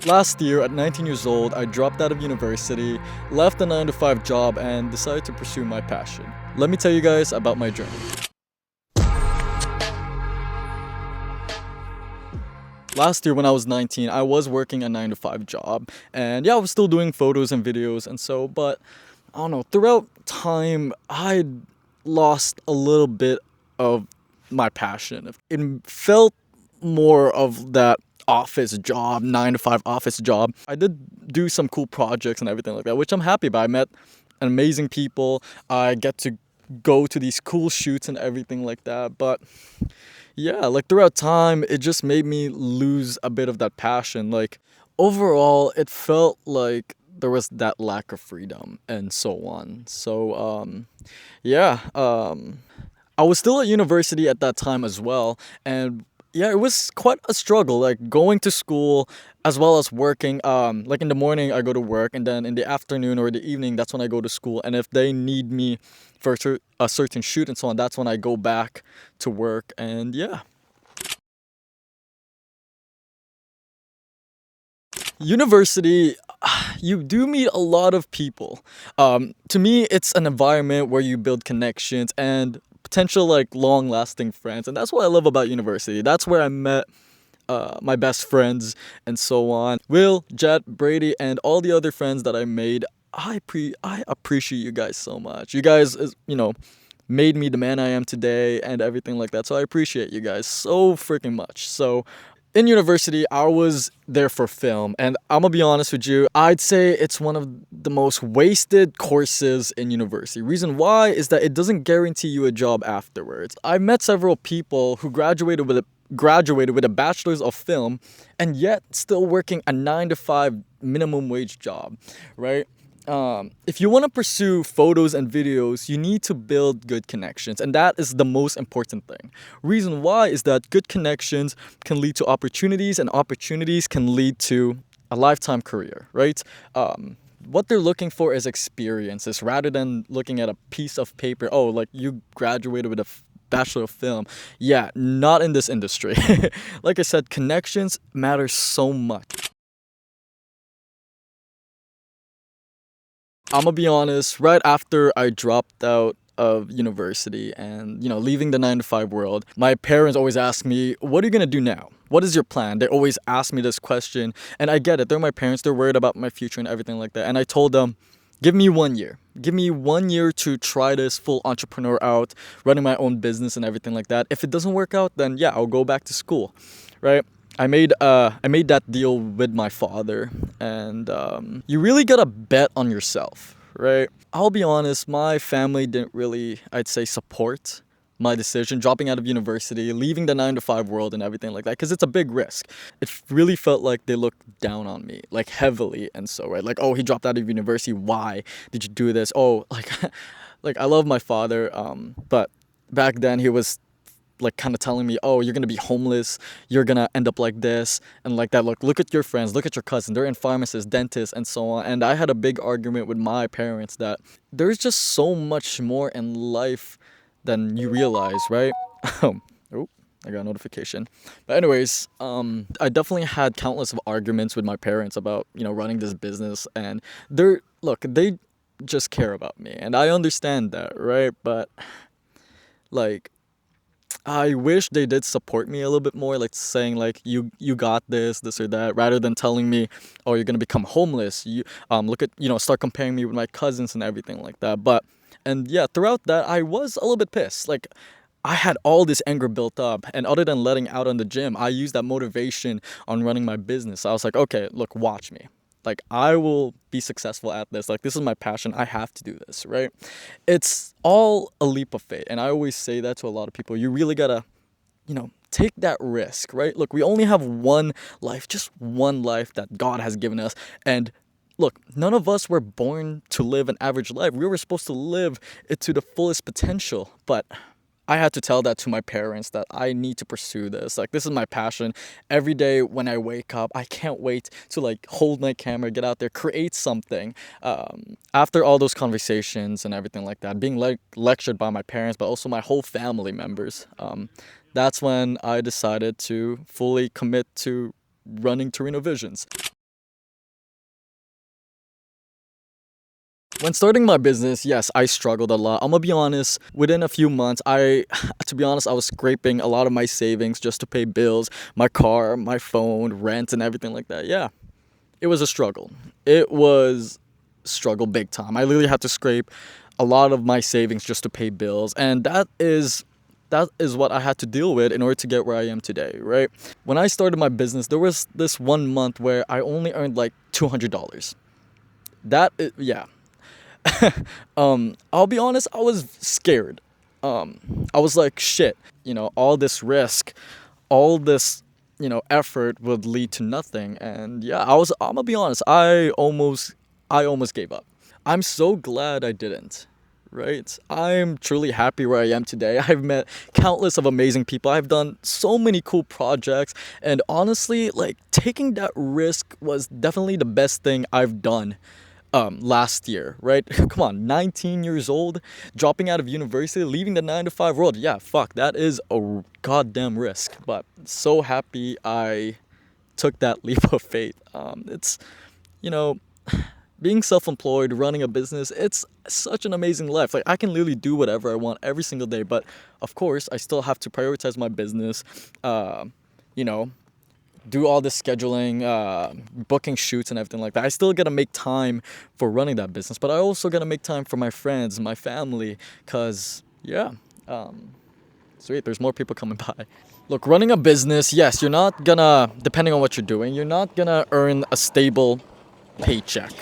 Last year, at 19 years old, I dropped out of university, left a 9 to 5 job, and decided to pursue my passion. Let me tell you guys about my journey. Last year when I was 19, I was working a 9 to 5 job, and yeah, I was still doing photos and videos and so, but I don't know, throughout time, I lost a little bit of my passion. It felt more of that office job, 9 to 5 office job. I did do some cool projects and everything like that, which I'm happy about. I met amazing people. I get to go to these cool shoots and everything like that, but yeah, like throughout time, it just made me lose a bit of that passion. Like overall, it felt like there was that lack of freedom and so on. So, yeah, I was still at university at that time as well. And yeah, it was quite a struggle, like going to school as well as working. Like in the morning, I go to work, and then in the afternoon or the evening, that's when I go to school. And if they need me for a certain shoot and so on, that's when I go back to work. And yeah. University, you do meet a lot of people. To me, it's an environment where you build connections and potential like long-lasting friends, and that's what I love about university. That's where I met my best friends and so on. Will, Jet, Brady, and all the other friends that I made. I appreciate you guys so much. You guys, made me the man I am today and everything like that. So I appreciate you guys so freaking much. So in university, I was there for film, and I'm gonna be honest with you, I'd say it's one of the most wasted courses in university. Reason why is that it doesn't guarantee you a job afterwards. I met several people who graduated with a bachelor's of film and yet still working a 9 to 5 minimum wage job, right? If you want to pursue photos and videos, you need to build good connections, and that is the most important thing. Reason why is that good connections can lead to opportunities, and opportunities can lead to a lifetime career, right? What they're looking for is experiences rather than looking at a piece of paper. Oh, like you graduated with a Bachelor of Film. Yeah, not in this industry. Like I said, connections matter so much. I'm gonna be honest, right after I dropped out of university and, leaving the 9 to 5 world, my parents always ask me, what are you gonna do now? What is your plan? They always ask me this question, and I get it. They're my parents, they're worried about my future and everything like that. And I told them, give me 1 year. Give me 1 year to try this full entrepreneur out, running my own business and everything like that. If it doesn't work out, then yeah, I'll go back to school, right? I made that deal with my father, and you really gotta bet on yourself, right? I'll be honest, my family didn't really, I'd say, support my decision, dropping out of university, leaving the 9 to 5 world and everything like that, because it's a big risk. It really felt like they looked down on me, like heavily, and so, right? Like, oh, he dropped out of university. Why did you do this? Oh, like, like I love my father, but back then he was like kind of telling me, oh, you're gonna be homeless, you're gonna end up like this and like that. Look at your friends, look at your cousins, they're in pharmacists, dentists, and so on. And I had a big argument with my parents that there's just so much more in life than you realize, right? Oh, I got a notification. But anyways, I definitely had countless of arguments with my parents about, running this business, and they just care about me, and I understand that, right? But like, I wish they did support me a little bit more, like saying like you got this or that, rather than telling me, oh, you're gonna become homeless. You look at start comparing me with my cousins and everything like that. But and yeah, throughout that I was a little bit pissed. Like I had all this anger built up, and other than letting out on the gym, I used that motivation on running my business. I was like, okay, look, watch me. Like I will be successful at this. Like this is my passion. I have to do this, right? It's all a leap of faith, and I always say that to a lot of people. You really gotta, take that risk, right? Look, we only have one life, just one life that God has given us, and look, none of us were born to live an average life. We were supposed to live it to the fullest potential, but I had to tell that to my parents that I need to pursue this. Like, this is my passion. Every day when I wake up, I can't wait to like hold my camera, get out there, create something. After all those conversations and everything like that, being like lectured by my parents, but also my whole family members, that's when I decided to fully commit to running Torino Visions. When starting my business, yes, I struggled a lot. I'm gonna be honest, within a few months, to be honest, I was scraping a lot of my savings just to pay bills, my car, my phone, rent, and everything like that. Yeah, it was a struggle. It was struggle big time. I literally had to scrape a lot of my savings just to pay bills, and that is what I had to deal with in order to get where I am today, right? When I started my business, there was this one month where I only earned like $200. Yeah. I'll be honest, I was scared. I was like, shit, all this risk, all this, effort would lead to nothing. And yeah, I'm gonna be honest, I almost gave up. I'm so glad I didn't. Right? I'm truly happy where I am today. I've met countless of amazing people. I've done so many cool projects. And honestly, like taking that risk was definitely the best thing I've done last year, right? Come on, 19 years old, dropping out of university, leaving the 9 to 5 world. Yeah, fuck, that is a goddamn risk. But so happy I took that leap of faith. It's, you know, being self-employed, running a business, it's such an amazing life. Like I can literally do whatever I want every single day, but of course I still have to prioritize my business, you know, do all this scheduling, booking shoots and everything like that. I still gotta make time for running that business, but I also gotta make time for my friends, my family, cause yeah, sweet, there's more people coming by. Look, running a business, yes, you're not gonna, depending on what you're doing, you're not gonna earn a stable paycheck,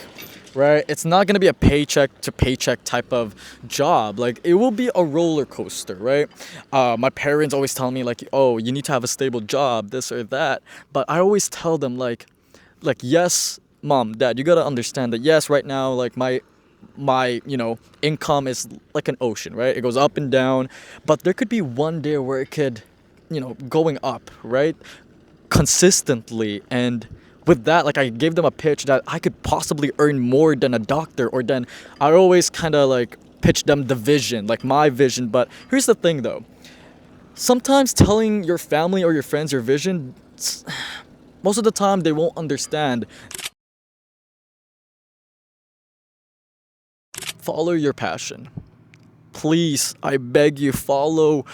right? It's not gonna be a paycheck to paycheck type of job. Like it will be a roller coaster, right? My parents always tell me like, oh, you need to have a stable job, this or that. But I always tell them like yes, mom, dad, you gotta understand that yes, right now like my income is like an ocean, right? It goes up and down, but there could be one day where it could, going up, right? Consistently. And with that, like I gave them a pitch that I could possibly earn more than a doctor, or then I always kind of like pitch them the vision, like my vision. But here's the thing though, sometimes telling your family or your friends your vision, most of the time they won't understand. Follow your passion. Please, I beg you, follow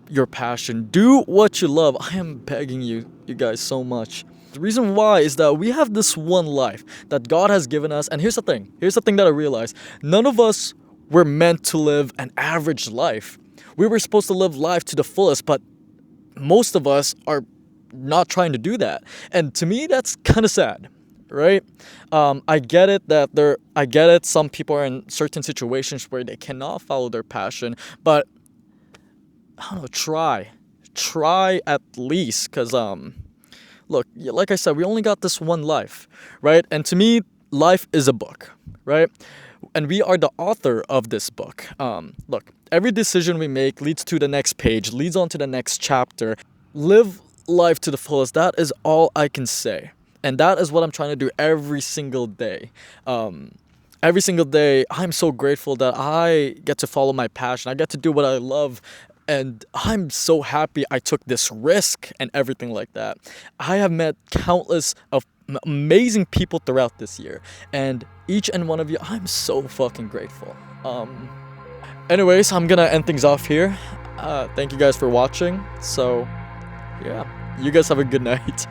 your passion. Do what you love. I am begging you guys so much. The reason why is that we have this one life that God has given us. And here's the thing. Here's the thing that I realized. None of us were meant to live an average life. We were supposed to live life to the fullest, but most of us are not trying to do that. And to me, that's kind of sad, right? I get it I get it. Some people are in certain situations where they cannot follow their passion, but I don't know, try at least. Cause, look, like I said, we only got this one life, right? And to me, life is a book, right? And we are the author of this book. Look, every decision we make leads to the next page, leads on to the next chapter. Live life to the fullest. That is all I can say. And that is what I'm trying to do every single day. Every single day, I'm so grateful that I get to follow my passion. I get to do what I love. And I'm so happy I took this risk and everything like that. I have met countless of amazing people throughout this year. And each and one of you, I'm so fucking grateful. Anyways, I'm gonna end things off here. Thank you guys for watching. So, yeah, you guys have a good night.